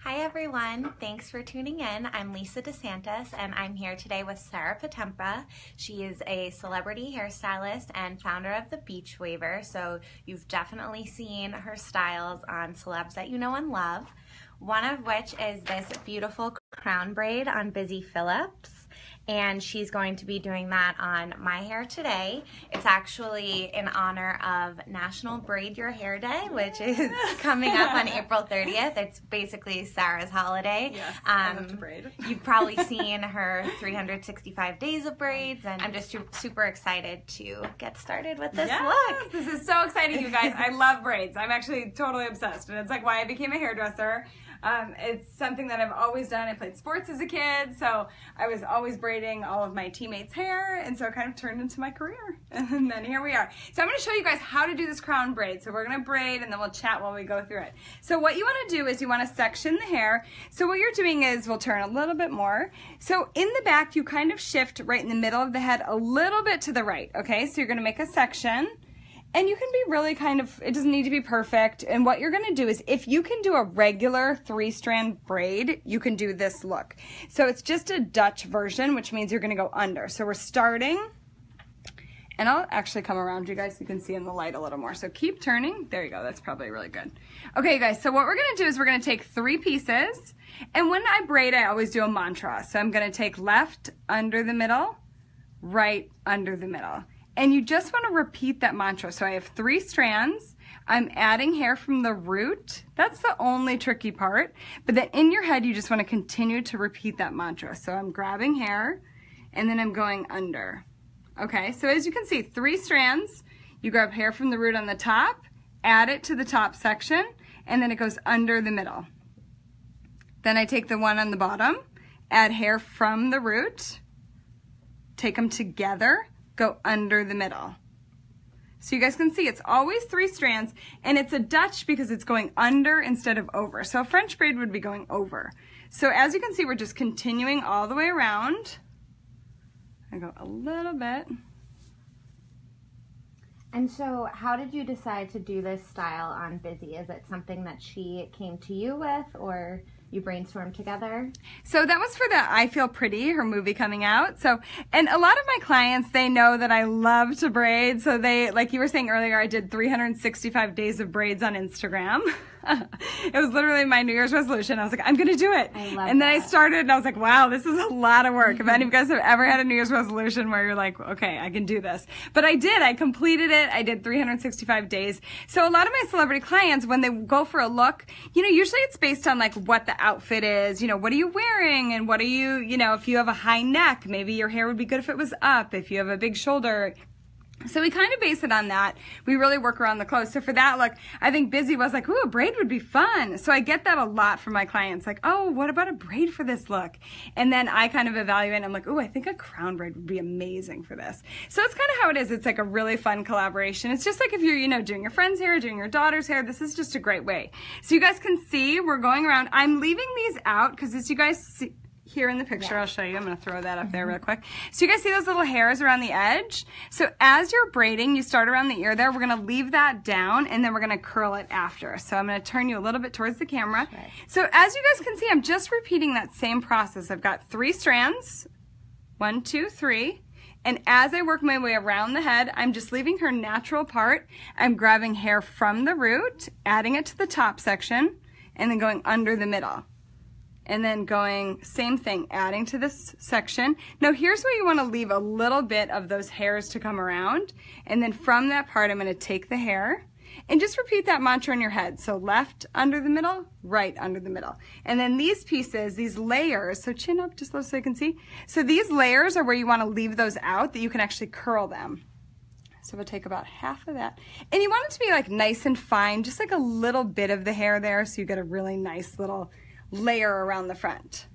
Hi everyone, thanks for tuning in. I'm Lisa DeSantis and I'm here today with Sarah Potempa. She is a celebrity hairstylist and founder of the Beach Waver, so you've definitely seen her styles on celebs that you know and love. One of which is this beautiful crown braid on Busy Phillips. And she's going to be doing that on my hair today. It's actually in honor of National Braid Your Hair Day, which is coming up on April 30th. It's basically Sarah's holiday. Yes, I love to braid. You've probably seen her 365 days of braids, and I'm just super excited to get started with this look. This is so exciting, you guys. I love braids. I'm actually totally obsessed, and it's like why I became a hairdresser. It's something that I've always done. I played sports as a kid, so I was always braiding all of my teammates' hair, and so it kind of turned into my career. And then here we are. So I'm going to show you guys how to do this crown braid. So we're going to braid, and then we'll chat while we go through it. So what you want to do is you want to section the hair. So what you're doing is, we'll turn a little bit more. So in the back, you kind of shift right in the middle of the head a little bit to the right, okay? So you're going to make a section. And you can be really kind of, it doesn't need to be perfect. And what you're going to do is, if you can do a regular 3-strand braid, you can do this look. So it's just a Dutch version, which means you're going to go under. So we're starting, and I'll actually come around you guys so you can see in the light a little more. So keep turning. There you go. That's probably really good. Okay, you guys, so what we're going to do is we're going to take 3 pieces. And when I braid, I always do a mantra. So I'm going to take left under the middle, right under the middle. And you just want to repeat that mantra. So I have 3 strands. I'm adding hair from the root. That's the only tricky part. But then in your head, you just want to continue to repeat that mantra. So I'm grabbing hair, and then I'm going under. Okay, so as you can see, 3 strands. You grab hair from the root on the top, add it to the top section, and then it goes under the middle. Then I take the one on the bottom, add hair from the root, take them together, go under the middle. So you guys can see it's always 3 strands, and it's a Dutch because it's going under instead of over. So a French braid would be going over. So as you can see, we're just continuing all the way around. I go a little bit. And so how did you decide to do this style on Busy? Is it something that she came to you with, or you brainstormed together? So that was for the I Feel Pretty, her movie coming out. So, and a lot of my clients, they know that I love to braid. So they, like you were saying earlier, I did 365 days of braids on Instagram. It was literally my New Year's resolution. I was like, I'm going to do it. And then I started and I was like, wow, this is a lot of work. If any of you guys have ever had a New Year's resolution where you're like, okay, I can do this. But I did. I completed it. I did 365 days. So a lot of my celebrity clients, when they go for a look, you know, usually it's based on like what the outfit is, you know, what are you wearing, and what are you, you know, if you have a high neck, maybe your hair would be good if it was up. If you have a big shoulder, so we kind of base it on that. We really work around the clothes. So for that look, I think Busy was like, ooh, a braid would be fun. So I get that a lot from my clients. Like, oh, what about a braid for this look? And then I kind of evaluate and I'm like, ooh, I think a crown braid would be amazing for this. So it's kind of how it is. It's like a really fun collaboration. It's just like if you're, you know, doing your friend's hair, doing your daughter's hair, this is just a great way. So you guys can see we're going around. I'm leaving these out because as you guys see, here in the picture, I'll show you. I'm going to throw that up there real quick. So you guys see those little hairs around the edge? So as you're braiding, you start around the ear there. We're going to leave that down, and then we're going to curl it after. So I'm going to turn you a little bit towards the camera. Right. So as you guys can see, I'm just repeating that same process. I've got 3 strands, 1, 2, 3. And as I work my way around the head, I'm just leaving her natural part. I'm grabbing hair from the root, adding it to the top section, and then going under the middle. And then going, same thing, adding to this section. Now here's where you want to leave a little bit of those hairs to come around. And then from that part, I'm going to take the hair and just repeat that mantra in your head. So left under the middle, right under the middle. And then these pieces, these layers, so chin up just so you can see. So these layers are where you want to leave those out, that you can actually curl them. So we'll take about half of that. And you want it to be like nice and fine, just like a little bit of the hair there, so you get a really nice little layer around the front.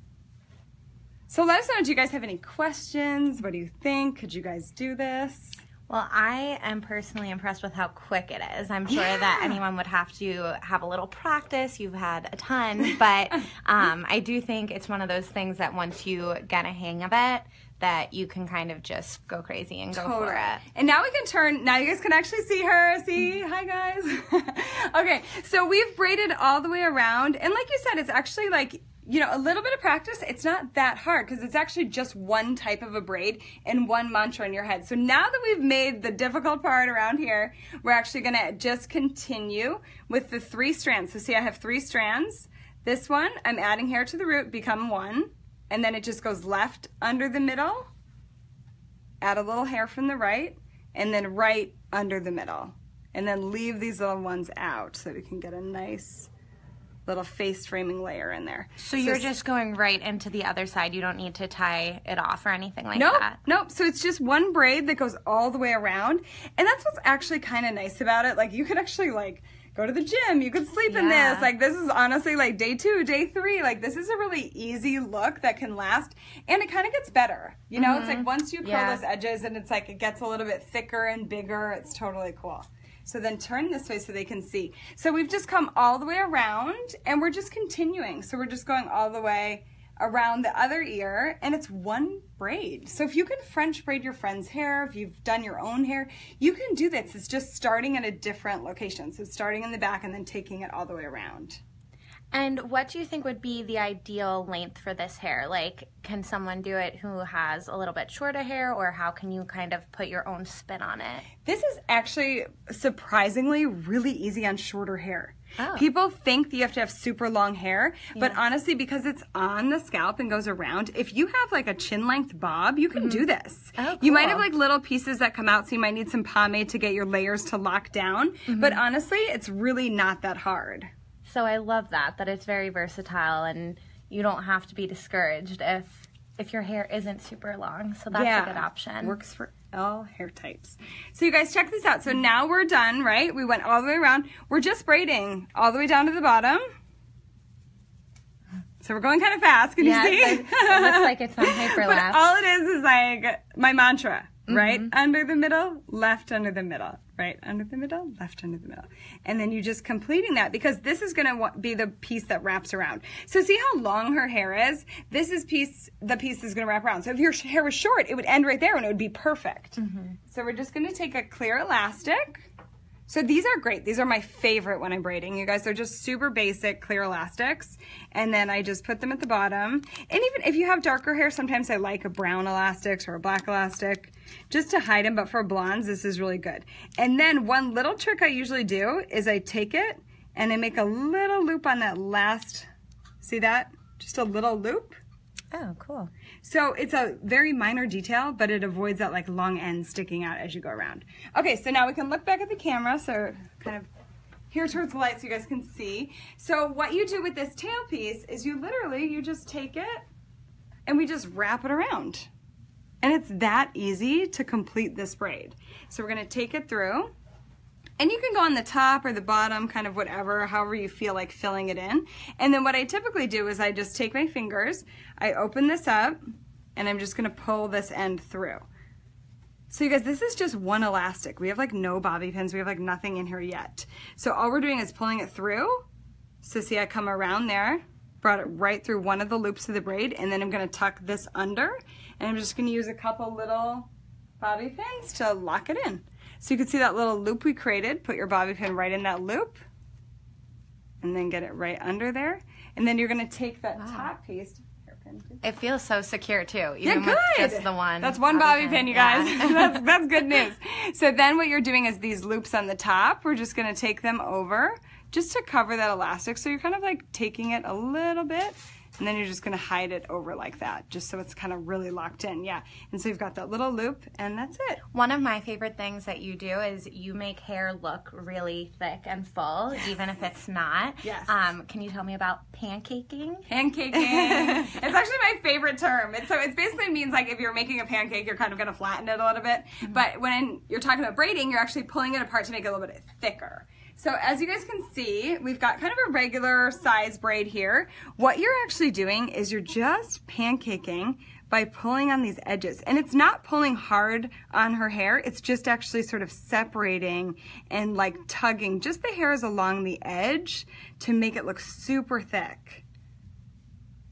So let us know, do you guys have any questions? What do you think? Could you guys do this? Well, I am personally impressed with how quick it is. I'm sure that anyone would have to have a little practice. You've had a ton, but I do think it's one of those things that once you get a hang of it, that you can kind of just go crazy and go for it. And now we can turn, now you guys can actually see her. See, hi guys. Okay, so we've braided all the way around. And like you said, it's actually like, you know, a little bit of practice, it's not that hard because it's actually just one type of a braid and one mantra in your head. So now that we've made the difficult part around here, we're actually gonna just continue with the 3 strands. So see, I have 3 strands. This one, I'm adding hair to the root, become 1. And then it just goes left under the middle, add a little hair from the right, and then right under the middle. And then leave these little ones out so we can get a nice little face framing layer in there. So you're just going right into the other side. You don't need to tie it off or anything like that? Nope. So it's just one braid that goes all the way around. And that's what's actually kind of nice about it. Like you could actually like go to the gym. You could sleep in this. Like this is honestly like day 2, day 3. Like this is a really easy look that can last. And it kind of gets better. You know, it's like once you curl those edges and it's like it gets a little bit thicker and bigger. It's totally cool. So then turn this way so they can see. So we've just come all the way around and we're just continuing. So we're just going all the way around the other ear and it's one braid. So if you can French braid your friend's hair, if you've done your own hair, you can do this. It's just starting at a different location. So starting in the back and then taking it all the way around. And what do you think would be the ideal length for this hair? Like, can someone do it who has a little bit shorter hair, or how can you kind of put your own spin on it? This is actually surprisingly really easy on shorter hair. Oh. People think that you have to have super long hair, but honestly, because it's on the scalp and goes around, if you have like a chin length bob, you can do this. Oh, cool. You might have like little pieces that come out, so you might need some pomade to get your layers to lock down, but honestly, it's really not that hard. So I love that it's very versatile and you don't have to be discouraged if your hair isn't super long. So that's a good option. Works for all hair types. So you guys check this out. So now we're done, right? We went all the way around. We're just braiding all the way down to the bottom. So we're going kind of fast. Can you see? It looks like it's on hyperlapse. But all it is like my mantra. Right under the middle, left under the middle, right under the middle, left under the middle. And then you just completing that because this is going to be the piece that wraps around. So see how long her hair is? This is the piece is going to wrap around. So if your hair was short, it would end right there and it would be perfect. So we're just going to take a clear elastic. So these are great. These are my favorite when I'm braiding. You guys, they're just super basic clear elastics. And then I just put them at the bottom. And even if you have darker hair, sometimes I like a brown elastic or a black elastic just to hide them. But for blondes, this is really good. And then one little trick I usually do is I take it and I make a little loop on that last, see that? Just a little loop. Oh, cool. So it's a very minor detail, but it avoids that like long end sticking out as you go around. Okay, so now we can look back at the camera, so kind of here towards the light so you guys can see. So what you do with this tail piece is you just take it and we just wrap it around. And it's that easy to complete this braid. So we're gonna take it through. And you can go on the top or the bottom, kind of whatever, however you feel like filling it in. And then what I typically do is I just take my fingers, I open this up, and I'm just gonna pull this end through. So you guys, this is just one elastic. We have like no bobby pins, we have like nothing in here yet. So all we're doing is pulling it through. So see, I come around there, brought it right through one of the loops of the braid, and then I'm gonna tuck this under, and I'm just gonna use a couple little bobby pins to lock it in. So you can see that little loop we created, put your bobby pin right in that loop, and then get it right under there. And then you're gonna take that top piece. It feels so secure too, even with just the one. That's one bobby pin, you guys. That's good news. So then what you're doing is these loops on the top, we're just gonna take them over just to cover that elastic. So you're kind of like taking it a little bit, and then you're just gonna hide it over like that, just so it's kind of really locked in, And so you've got that little loop, and that's it. One of my favorite things that you do is you make hair look really thick and full, even if it's not. Yes. Can you tell me about pancaking? Pancaking. It's actually my favorite term. So it basically means like if you're making a pancake, you're kind of gonna flatten it a little bit. But when you're talking about braiding, you're actually pulling it apart to make it a little bit thicker. So as you guys can see, we've got kind of a regular size braid here. What you're actually doing is you're just pancaking by pulling on these edges. And it's not pulling hard on her hair, it's just actually sort of separating and like tugging just the hairs along the edge to make it look super thick.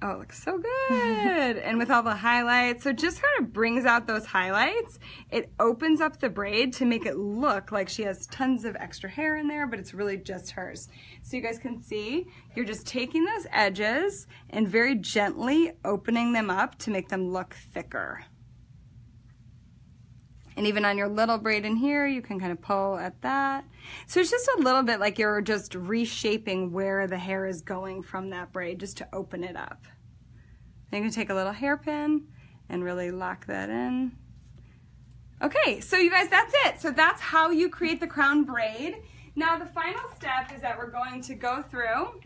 Oh, it looks so good. And with all the highlights, so it just kind of brings out those highlights. It opens up the braid to make it look like she has tons of extra hair in there, but it's really just hers. So you guys can see, you're just taking those edges and very gently opening them up to make them look thicker. And even on your little braid in here, you can kind of pull at that. So it's just a little bit like you're just reshaping where the hair is going from that braid just to open it up. Then you can take a little hairpin and really lock that in. Okay, so you guys, that's it. So that's how you create the crown braid. Now the final step is that we're going to go through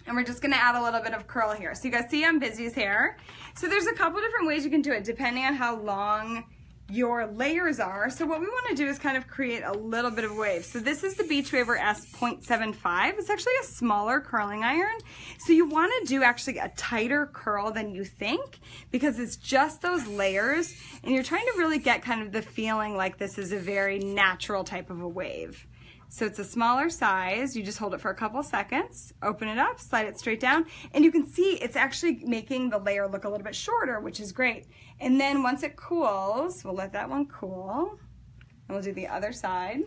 and we're just gonna add a little bit of curl here. So you guys see on Busy's hair. So there's a couple different ways you can do it depending on how long your layers are. So what we want to do is kind of create a little bit of wave. So this is the Beach Waver S.75. It's actually a smaller curling iron. So you want to do actually a tighter curl than you think because it's just those layers and you're trying to really get kind of the feeling like this is a very natural type of a wave. So it's a smaller size. You just hold it for a couple seconds, open it up, slide it straight down, and you can see it's actually making the layer look a little bit shorter, which is great. And then once it cools, we'll let that one cool, and we'll do the other side.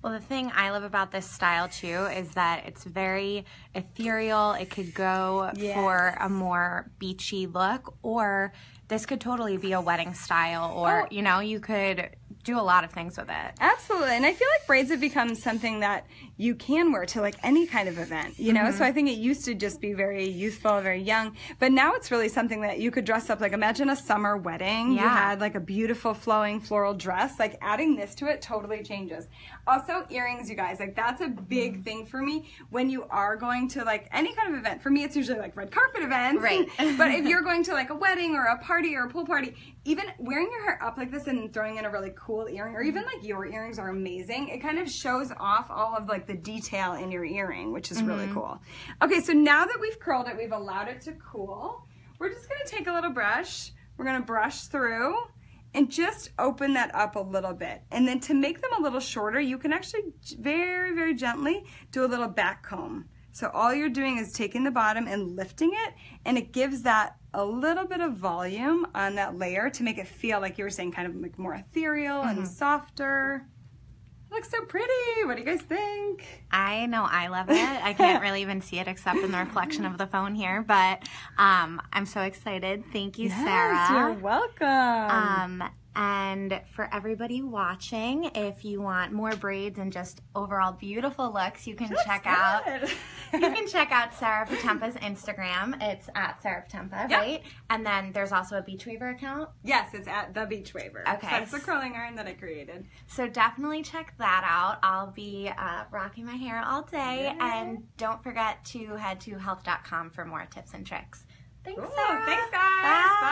Well, the thing I love about this style too is that it's very ethereal. It could go for a more beachy look, or this could totally be a wedding style, or you know, you could do a lot of things with it. Absolutely. And I feel like braids have become something that you can wear to like any kind of event, you know? So I think it used to just be very youthful, very young, but now it's really something that you could dress up. Like imagine a summer wedding. You had like a beautiful flowing floral dress, like adding this to it totally changes. Also earrings, you guys, like that's a big thing for me when you are going to like any kind of event. For me, it's usually like red carpet events. Right. But if you're going to like a wedding or a party or a pool party, even wearing your hair up like this and throwing in a really cool earring, or even like your earrings are amazing. It kind of shows off all of like the detail in your earring, which is really cool. Okay, so now that we've curled it, we've allowed it to cool, we're just gonna take a little brush, we're gonna brush through and just open that up a little bit. And then to make them a little shorter, you can actually very, very gently do a little back comb. So all you're doing is taking the bottom and lifting it, and it gives that a little bit of volume on that layer to make it feel like you were saying kind of like more ethereal and softer. It looks so pretty. What do you guys think? I know I love it. I can't really even see it except in the reflection of the phone here, but I'm so excited. Thank you, Sarah. Yes, you're welcome. And for everybody watching, if you want more braids and just overall beautiful looks, you can check out Sarah Potempa's Instagram. It's at Sarah Potempa, right? And then there's also a Beach Waver account. Yes, it's at the Beach Waver. Okay, so that's the curling iron that I created. So definitely check that out. I'll be rocking my hair all day, and don't forget to head to health.com for more tips and tricks. Thanks, Sarah. Thanks, guys. Bye.